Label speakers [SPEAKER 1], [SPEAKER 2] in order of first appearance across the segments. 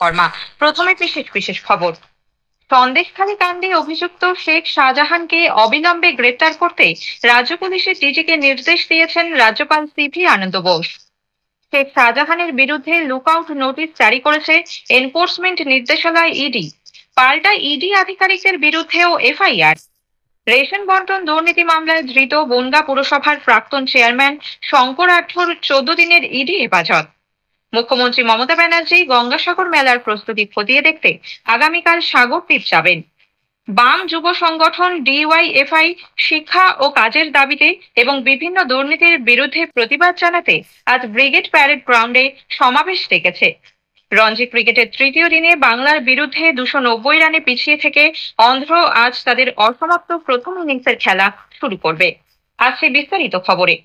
[SPEAKER 1] কর্মা। প্রথমে বিশেষ বিশেষ খবর। সন্দেশখালী কাণ্ডে অভিযুক্ত শেখ শাহজাহানকে অবিলম্বে গ্রেপ্তার করতে রাজ্য পুলিশের ডিজিকে নির্দেশ দিয়েছেন রাজ্যপাল সিভি আনন্দ বোস। শেখ শাহজাহানের বিরুদ্ধে লুকআউট নোটিশ জারি করেছে এনফোর্সমেন্ট নির্দেশালয় ইডি। পাল্টা ইডি আধিকারিকদের বিরুদ্ধেও এফআইআর। রেশন বন্টন দুর্নীতি মামলায় ধৃত বনগাঁ পুরসভার প্রাক্তন চেয়ারম্যান শঙ্কর আঢ্যর 14 দিনের ইডি হেফাজত। মুখ্যমন্ত্রী মমতা ব্যানার্জি গঙ্গাসাগর মেলার প্রস্তুতি খতিয়ে দেখতে আগামীকাল সাগরদ্বীপ যাবেন। বাম যুব সংগঠন ডিওয়াইএফআই শিক্ষা ও কাজের দাবিতে এবং বিভিন্ন দুর্নীতির বিরুদ্ধে প্রতিবাদ জানাতে আজ ব্রিগেড প্যারেড গ্রাউন্ডে সমাবেশ ডেকেছে। রঞ্জি ক্রিকেটের তৃতীয় দিনে বাংলার বিরুদ্ধে 290 রানে পিছিয়ে থেকে অন্ধ্র আজ তাদের অসমাপ্ত প্রথম ইনিংসের খেলা শুরু করবে। আসছে বিস্তারিত খবরে।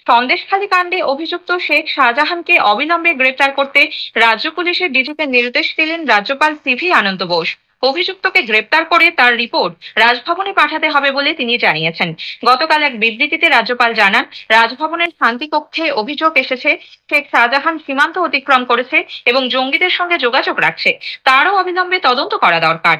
[SPEAKER 1] সন্দেশখালী কাণ্ডে অভিযুক্ত শেখ শাহজাহানকে অবিলম্বে গ্রেপ্তার করতে রাজ্য পুলিশের ডিজিকে নির্দেশ দিলেন রাজ্যপাল সিভি আনন্দ বোস। অভিযুক্তকে গ্রেপ্তার করে তার রিপোর্ট রাজভবনে পাঠাতে হবে বলে তিনি জানিয়েছেন। গতকাল এক বিবৃতিতে রাজ্যপাল জানান, রাজভবনের শান্তিকক্ষে অভিযোগ এসেছে শেখ শাহজাহান সীমান্ত অতিক্রম করেছে এবং জঙ্গিদের সঙ্গে যোগাযোগ রাখছে, তারও অবিলম্বে তদন্ত করা দরকার।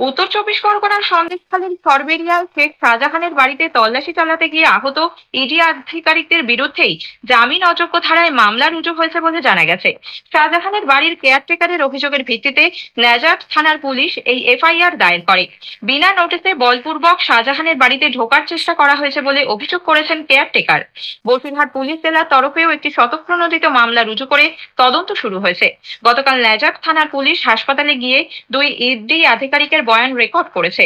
[SPEAKER 1] উত্তর 24 পরগনার সন্দেশখালীর সরবেরিয়ায় শেখ শাহজাহানের বাড়িতে তল্লাশি চালাতে গিয়ে আহত ইডি আধিকারিকদের বিরুদ্ধেই জামিন অযোগ্য ধারায় মামলা রুজু হয়েছে বলে জানা গেছে। শাহজাহানের বাড়ির কেয়ারটেকারের অভিযোগের ভিত্তিতে ন্যাজাট থানার পুলিশ এই এফআইআর দায়ের করে। বিনা নোটিসে বলপূর্বক শাহজাহানের বাড়িতে ঢোকার চেষ্টা করা হয়েছে বলে অভিযোগ করেছেন কেয়ারটেকার। বসিরহাট পুলিশ জেলার তরফেও একটি স্বতঃপ্রণোদিত মামলা রুজু করে তদন্ত শুরু হয়েছে। গতকাল ন্যাজাট থানার পুলিশ হাসপাতালে গিয়ে 2 ইডি আধিকারিকের বয়ান রেকর্ড করেছে।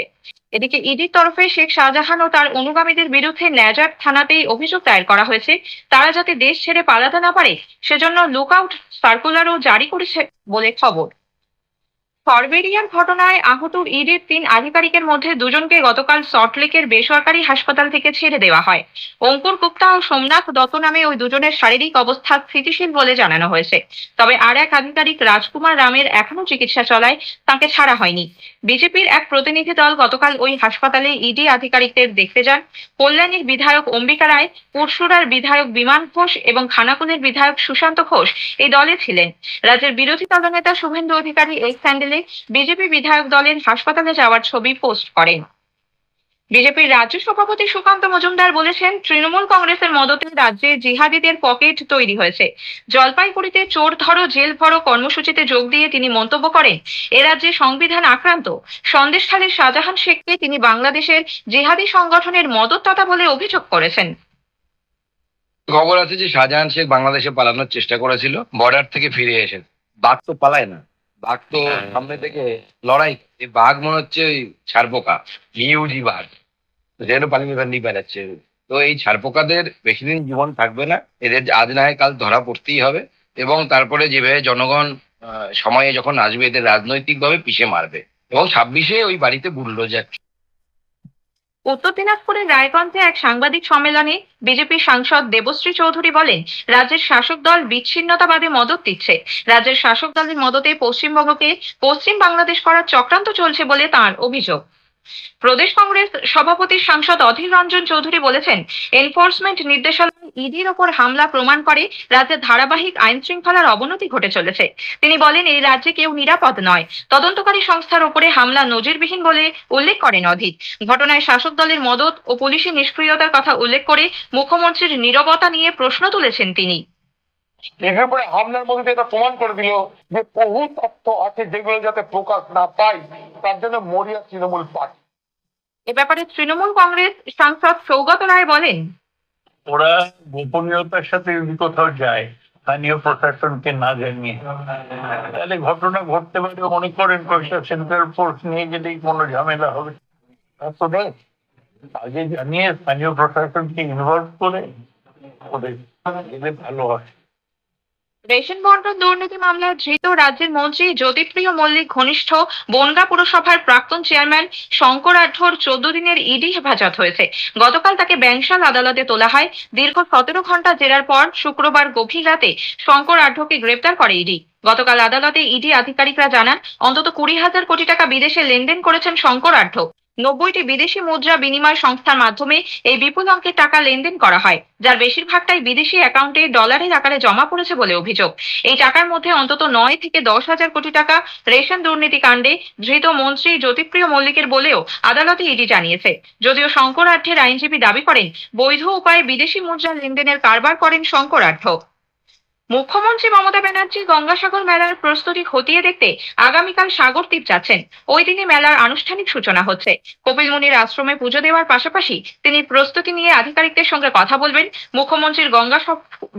[SPEAKER 1] এদিকে ইডির তরফে শেখ শাহজাহান ও তার অনুগামীদের বিরুদ্ধে ন্যাজাট থানাতেই অভিযোগ দায়ের করা হয়েছে। তারা যাতে দেশ ছেড়ে পালাতে না পারে সেজন্য লুকআউট সার্কুলারও জারি করেছে বলে খবর। সরবেরিয়ার ঘটনায় আহত ইডির 3 আধিকারিকের মধ্যে 2জনকে গতকাল সল্টলেকের বেসরকারি হাসপাতাল থেকে ছেড়ে দেওয়া হয়। অঙ্কুর গুপ্তা ও সোমনাথ দত্ত নামে ওই 2জনের শারীরিক অবস্থা স্থিতিশীল বলে জানানো হয়েছে। তবে আর এক আধিকারিক রাজকুমার রামের এখনো চিকিৎসা চলায়, তাকে ছাড়া হয়নি। বিজেপির এক প্রতিনিধি দল গতকাল ওই হাসপাতালে ইডি আধিকারিকদের দেখতে যান। কল্যাণীর বিধায়ক অম্বিকা রায়, পুরসুরার বিধায়ক বিমান ঘোষ এবং খানাকুলের বিধায়ক সুশান্ত ঘোষ এই দলে ছিলেন। রাজ্যের বিরোধী দলনেতা শুভেন্দু অধিকারী এই স্যান্ডেলে বিজেপি বিধায়ক দলের হাসপাতালে যাওয়ার ছবি পোস্ট করেন। বিজেপির রাজ্য সভাপতি সুকান্ত মজুমদার বলেছেন, তৃণমূল কংগ্রেসের মদতে রাজ্যে জিহাদিদের পকেট তৈরি হয়েছে। জলপাইগুড়িতে চোর ধরো জেল ভরো কর্মসূচিতে যোগ দিয়ে তিনি মন্তব্য করেন, এ রাজ্যে সংবিধান আক্রান্ত। সন্দেশখালীর শাহজাহান শেখকে তিনি বাংলাদেশের জিহাদি সংগঠনের মদতদাতা বলে অভিযোগ করেছেন।
[SPEAKER 2] খবর আছে যে শাহজাহান শেখ বাংলাদেশে পালানোর চেষ্টা করেছিল, বর্ডার থেকে ফিরে এসে। বাঘ তো পালায় না, বাঘ তো সামনে থেকে লড়াই। এই বাঘ মনে হচ্ছে ওই ছারপোকা, ইউজি বাঘ যেন পালিয়ে বেড়াচ্ছে। তো এই ছারপোকাদের বেশি দিন জীবন থাকবে না, এদের আজ না হয় কাল ধরা পড়তেই হবে। এবং তারপরে যেভাবে জনগণ সময়ে যখন আসবে এদের রাজনৈতিকভাবে পিষে মারবে। এবং 26-এ ওই বাড়িতে বুলডোজার।
[SPEAKER 1] উত্তর দিনাজপুরের রায়গঞ্জে এক সাংবাদিক সম্মেলনে বিজেপি সাংসদ দেবশ্রী চৌধুরী বলেন, রাজ্যের শাসক দল বিচ্ছিন্নতাবাদে মদত দিচ্ছে। রাজ্যের শাসক দলের মদতে পশ্চিমবঙ্গকে পশ্চিম বাংলাদেশ করার চক্রান্ত চলছে বলে তাঁর অভিযোগ। প্রদেশ কংগ্রেস সভাপতি সাংসদ অধীর রঞ্জন চৌধুরী বলেছেন, এনফোর্সমেন্ট নির্দেশালয় ইডির ওপর হামলা প্রমাণ করে রাজ্যে ধারাবাহিক আইন শৃঙ্খলার অবনতি ঘটে চলেছে। তিনি বলেন, এই রাজ্যে কেউ নিরাপদ নয়। তদন্তকারী সংস্থার ওপরে হামলা নজিরবিহীন বলে উল্লেখ করেন অধীর। ঘটনায় শাসক দলের মদত ও পুলিশি নিষ্ক্রিয়তার কথা উল্লেখ করে মুখ্যমন্ত্রীর নীরবতা নিয়ে প্রশ্ন তুলেছেন তিনি।
[SPEAKER 3] এর পরে হামলার মধ্যে এটা প্রমাণ করে দিল যে বহু তথ্য আছে যেগুলো যাতে প্রকাশ না পায়, তার জন্য মরিয়া তৃণমূল পার্টি।
[SPEAKER 1] এ ব্যাপারে তৃণমূল কংগ্রেস সাংসদ সৌগত রায় বলেন,
[SPEAKER 4] ওরা গোপনীয়তার সাথে কোথাও যায় স্থানীয় প্রশাসনকে না জানিয়ে, তাহলে ঘটনা ঘটতে পারে। মনে করেন কয়েকটা সেন্ট্রাল ফোর্স নিয়ে গেলেই কোনো ঝামেলা হবে, তো নেই। আগে জানিয়ে স্থানীয় প্রশাসনকে ইনভলভ করে ওদের গেলে ভালো হয়।
[SPEAKER 1] রেশন বন্টন দুর্নীতি মামলায় ধৃত রাজ্যের মন্ত্রী জ্যোতিপ্রিয় মল্লিক ঘনিষ্ঠ বনগাঁ পুরসভার প্রাক্তন চেয়ারম্যান শঙ্কর আঢ্যর 14 দিনের ইডি হেফাজত হয়েছে। গতকাল তাকে ব্যাংশাল আদালতে তোলা হয়। দীর্ঘ 17 ঘন্টা জেরার পর শুক্রবার গভীর রাতে শঙ্কর আঢ্যকে গ্রেপ্তার করে ইডি। গতকাল আদালতে ইডি আধিকারিকরা জানান, অন্তত 20,000 কোটি টাকা বিদেশে লেনদেন করেছেন শঙ্কর আঢ্য। 90টি বিদেশি মুদ্রা বিনিময় সংস্থার মাধ্যমে এই বিপুল অঙ্কের টাকা লেনদেন করা হয়, যার বেশিরভাগটাই বিদেশি অ্যাকাউন্টে ডলারের আকারে জমা পড়েছে বলে অভিযোগ। এই টাকার মধ্যে অন্তত 9 থেকে 10,000 কোটি টাকা রেশন দুর্নীতি কাণ্ডে ধৃত মন্ত্রী জ্যোতিপ্রিয় মল্লিকের বলেও আদালতে ইডি জানিয়েছে। যদিও শঙ্কর আঢ্যের আইনজীবী দাবি করেন, বৈধ উপায়ে বিদেশি মুদ্রা লেনদেনের কারবার করেন শঙ্কর আঢ্য। মুখ্যমন্ত্রী মমতা ব্যানার্জি গঙ্গাসাগর মেলার প্রস্তুতি খতিয়ে দেখতে আগামীকাল সাগরদ্বীপ যাচ্ছেন। ওই দিনই মেলার আনুষ্ঠানিক সূচনা হচ্ছে। কপিল মুনির আশ্রমে পুজো দেওয়ার পাশাপাশি তিনি প্রস্তুতি নিয়ে আধিকারিকদের সঙ্গে কথা বলবেন। মুখ্যমন্ত্রীর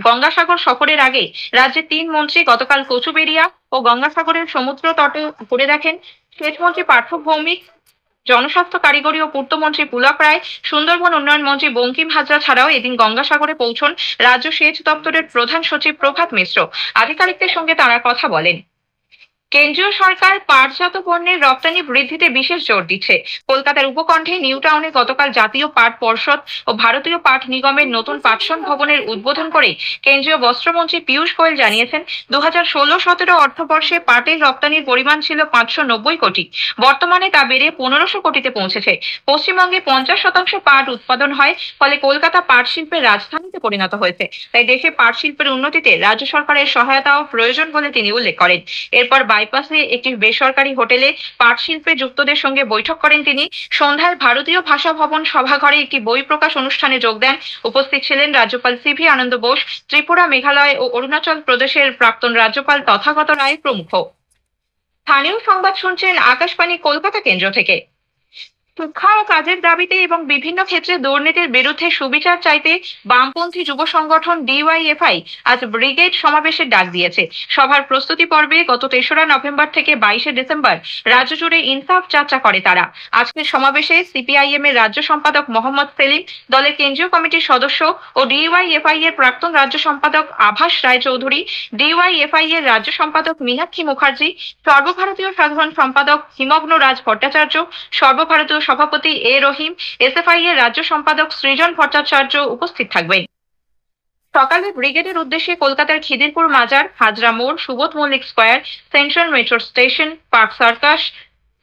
[SPEAKER 1] গঙ্গাসাগর সফরের আগে রাজ্যের 3 মন্ত্রী গতকাল কচুবেড়িয়া ও গঙ্গাসাগরের সমুদ্র তটে ঘুরে দেখেন। সেচ মন্ত্রী পার্থ ভৌমিক, জনস্বাস্থ্য কারিগরি ও পূর্তমন্ত্রী পুলক রায়, সুন্দরবন উন্নয়ন মন্ত্রী বঙ্কিম হাজরা ছাড়াও এদিন গঙ্গাসাগরে পৌঁছন রাজ্য সেচ দপ্তরের প্রধান সচিব প্রভাত মিশ্র। আধিকারিকদের সঙ্গে তারা কথা বলেন। কেন্দ্রীয় সরকার পাটজাত পণ্যের রপ্তানি বৃদ্ধিতে বিশেষ জোর দিচ্ছে। কলকাতার উপকণ্ঠে নিউ টাউনে গতকাল জাতীয় পাট পর্ষদ ও ভারতীয় পাট নিগমের নতুন পাটসন ভবনের উদ্বোধন করে কেন্দ্রীয় বস্ত্রমন্ত্রী পীযূষ গোয়েল জানিয়েছেন, 2016-17 অর্থবর্ষে পাটের রপ্তানির পরিমাণ ছিল 590 কোটি। বর্তমানে তা বেড়ে 1500 কোটিতে পৌঁছেছে। পশ্চিমবঙ্গে 50% পাট উৎপাদন হয়, ফলে কলকাতা পাট শিল্পের রাজধানীতে পরিণত হয়েছে। তাই দেশে পাট শিল্পের উন্নতিতে রাজ্য সরকারের সহায়তাও প্রয়োজন বলে তিনি উল্লেখ করেন। এরপর বাইপাসে একটি বেসরকারি হোটেলে পাট শিল্পে যুক্তদের সঙ্গে বৈঠক করেন তিনি। সন্ধ্যায় ভারতীয় ভাষা ভবন সভাঘরে একটি বই প্রকাশ অনুষ্ঠানে যোগ দেন। উপস্থিত ছিলেন রাজ্যপাল সিভি আনন্দ বোস, ত্রিপুরা, মেঘালয় ও অরুণাচল প্রদেশের প্রাক্তন রাজ্যপাল তথাগত রায় প্রমুখ। স্থানীয় সংবাদ শুনছেন আকাশবাণী কলকাতা কেন্দ্র থেকে। শিক্ষা ও কাজের দাবিতে এবং বিভিন্ন ক্ষেত্রে দুর্নীতির বিরুদ্ধে সুবিচার চাইতে বামপন্থী যুব সংগঠন ডিওয়াইএফআই আজ ব্রিগেড সমাবেশের ডাক দিয়েছে। সভার প্রস্তুতি পর্বে গত 3রা নভেম্বর থেকে 22শে ডিসেম্বর রাজ্য জুড়ে ইনসাফ যাত্রা করে তারা। আজকের সমাবেশে সিপিআইএম এর রাজ্য সম্পাদক মোহাম্মদ সেলিম, দলের কেন্দ্রীয় কমিটির সদস্য ও ডিওয়াইএফআই এর প্রাক্তন রাজ্য সম্পাদক আভাস রায়চৌধুরী, ডিওয়াইএফআই এর রাজ্য সম্পাদক মীনাক্ষী মুখার্জি, সর্বভারতীয় সাধারণ সম্পাদক হিমগ্ন রাজ ভট্টাচার্য, সর্বভারতীয় সভাপতি এ রহিম, এসএফআই এর রাজ্য সম্পাদক সৃজন ভট্টাচার্য উপস্থিত থাকবেন। সকালে ব্রিগেডের উদ্দেশ্যে কলকাতার খিদিরপুর মাজার, হাজরা মোড়, Subodh Mallick Square, Central metro station, Park Circus,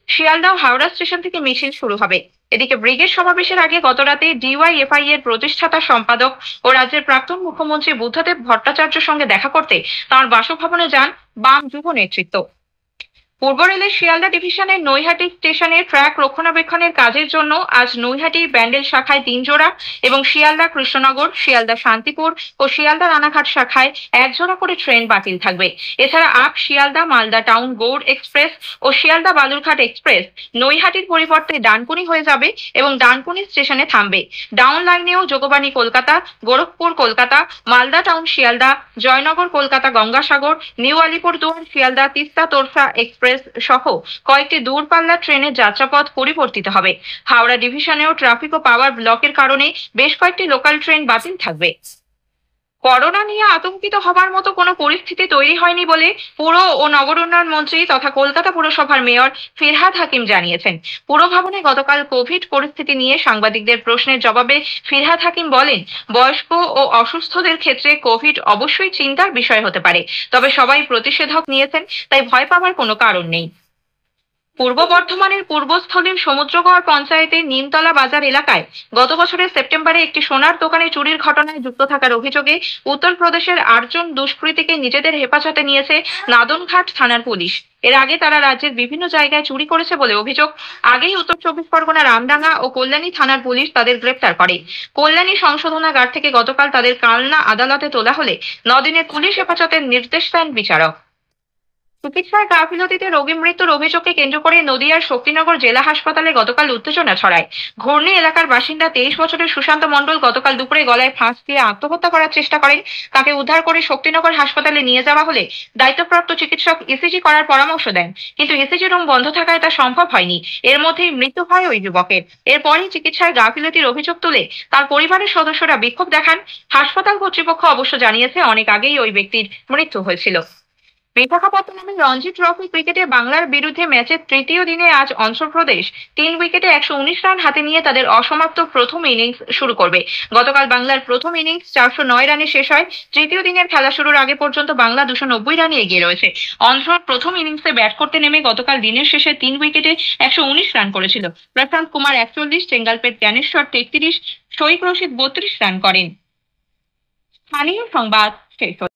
[SPEAKER 1] Sealdah Howrah station থেকে মিছিল শুরু হবে। এদিকে ব্রিগেড সমাবেশের আগে গতরাতে ডিওয়াইএফআই এর প্রতিষ্ঠাতা সম্পাদক ও রাজ্যের প্রাক্তন মুখ্যমন্ত্রী বুদ্ধদেব ভট্টাচার্যের সঙ্গে দেখা করতে তাঁর বাসভবনে যান বাম যুব নেতৃত্ব। পূর্ব রেলের শিয়ালদা ডিভিশনের নৈহাটি স্টেশনের ট্র্যাক রক্ষণাবেক্ষণের কাজের জন্য আজ নৈহাটি ব্যান্ডেল শাখায় 3 জোড়া এবং শিয়ালদা কৃষ্ণনগর, শিয়ালদা শান্তিপুর ও শিয়ালদা রানাঘাট শাখায় 1 জোড়া করে ট্রেন বাতিল থাকবে। এছাড়া up Sealdah Malda town Gour express ও শিয়ালদা বালুরঘাট এক্সপ্রেস নৈহাটির পরিবর্তে ডানকুনি হয়ে যাবে এবং ডানকুনি স্টেশনে থামবে। ডাউন লাইনেও Jogbani Kolkata, Gorakhpur Kolkata, Malda town Sealdah, Jaynagar Kolkata Gangasagar, new Alipurduar Sealdah Teesta Torsa express সহ কয়েকটি দূরপাল্লার ট্রেনের যাত্রাপথ পরিবর্তিত হবে। হাওড়া ডিভিশনেও ট্রাফিক ও পাওয়ার ব্লকের কারণে বেশ কয়েকটি লোকাল ট্রেন বাতিল থাকবে। করোনা নিয়ে আতঙ্কিত হবার মতো কোনো পরিস্থিতি তৈরি হয়নি বলে পুর ও নগর উন্নয়ন মন্ত্রী তথা কলকাতা পুরসভার মেয়র ফিরহাদ হাকিম জানিয়েছেন। পুরভবনে গতকাল কোভিড পরিস্থিতি নিয়ে সাংবাদিকদের প্রশ্নের জবাবে ফিরহাদ হাকিম বলেন, বয়স্ক ও অসুস্থদের ক্ষেত্রে কোভিড অবশ্যই চিন্তার বিষয় হতে পারে, তবে সবাই প্রতিষেধক নিয়েছেন, তাই ভয় পাওয়ার কোনো কারণ নেই। পূর্ব বর্ধমানের পূর্বস্থলীর সমুদ্রগড় পঞ্চায়েতের নিমতলা বাজার এলাকায় গত বছরের সেপ্টেম্বরে একটি সোনার দোকানে চুরির ঘটনায় যুক্ত থাকার অভিযোগে উত্তরপ্রদেশের 8 জন দুষ্কৃতীকে নিজেদের হেফাজতে নিয়েছে নাদনঘাট থানার পুলিশ। এর আগে তারা রাজ্যের বিভিন্ন জায়গায় চুরি করেছে বলে অভিযোগ। আগেই উত্তর 24 পরগনার রামডাঙ্গা ও কল্যাণী থানার পুলিশ তাদের গ্রেপ্তার করে। কল্যাণী সংশোধনাগার থেকে গতকাল তাদের কালনা আদালতে তোলা হলে 9 দিনের পুলিশ হেফাজতের নির্দেশ দেন বিচারক। চিকিৎসায় গাফিলতিতে রোগী মৃত্যুর অভিযোগকে কেন্দ্র করে নদিয়ার শক্তিনগর জেলা হাসপাতালে গতকাল উত্তেজনা ছড়ায়। ঘূর্ণি এলাকার বাসিন্দা 23 বছরের সুশান্ত মণ্ডল গতকাল দুপুরে গলায় ফাঁস দিয়ে আত্মহত্যা করার চেষ্টা করেন। তাকে উদ্ধার করে শক্তিনগর হাসপাতালে নিয়ে যাওয়া হলে দায়িত্বপ্রাপ্ত চিকিৎসক ইসিজি করার পরামর্শ দেন, কিন্তু ইসিজি রুম বন্ধ থাকায় তা সম্ভব হয়নি। এর মধ্যেই মৃত্যু হয় ওই যুবকের। এরপরই চিকিৎসায় গাফিলতির অভিযোগ তুলে তার পরিবারের সদস্যরা বিক্ষোভ দেখান। হাসপাতাল কর্তৃপক্ষ অবশ্য জানিয়েছে অনেক আগেই ওই ব্যক্তির মৃত্যু হয়েছিল। বিশাখাপত্তনমের রঞ্জি ট্রফি ক্রিকেটে বাংলার বিরুদ্ধে ম্যাচের তৃতীয় দিনে আজ অন্ধ্রপ্রদেশ 3 উইকেটে 119 রান হাতে নিয়ে তাদের অসমাপ্ত প্রথম ইনিংস শুরু করবে। গতকাল বাংলার প্রথম ইনিংস 409 রানে শেষ হয়। তৃতীয় দিনের খেলা শুরুর আগে পর্যন্ত বাংলা 290 রানে এগিয়ে রয়েছে। অন্ধ্র প্রথম ইনিংসে ব্যাট করতে নেমে গতকাল দিনের শেষে 3 উইকেটে 119 রান করেছিল। প্রশান্ত কুমার 41, চেঙ্গালপেট জ্ঞানেশ্বর 33, শৌক রশিদ 32 রান করেন। স্থানীয় সংবাদ শেষ।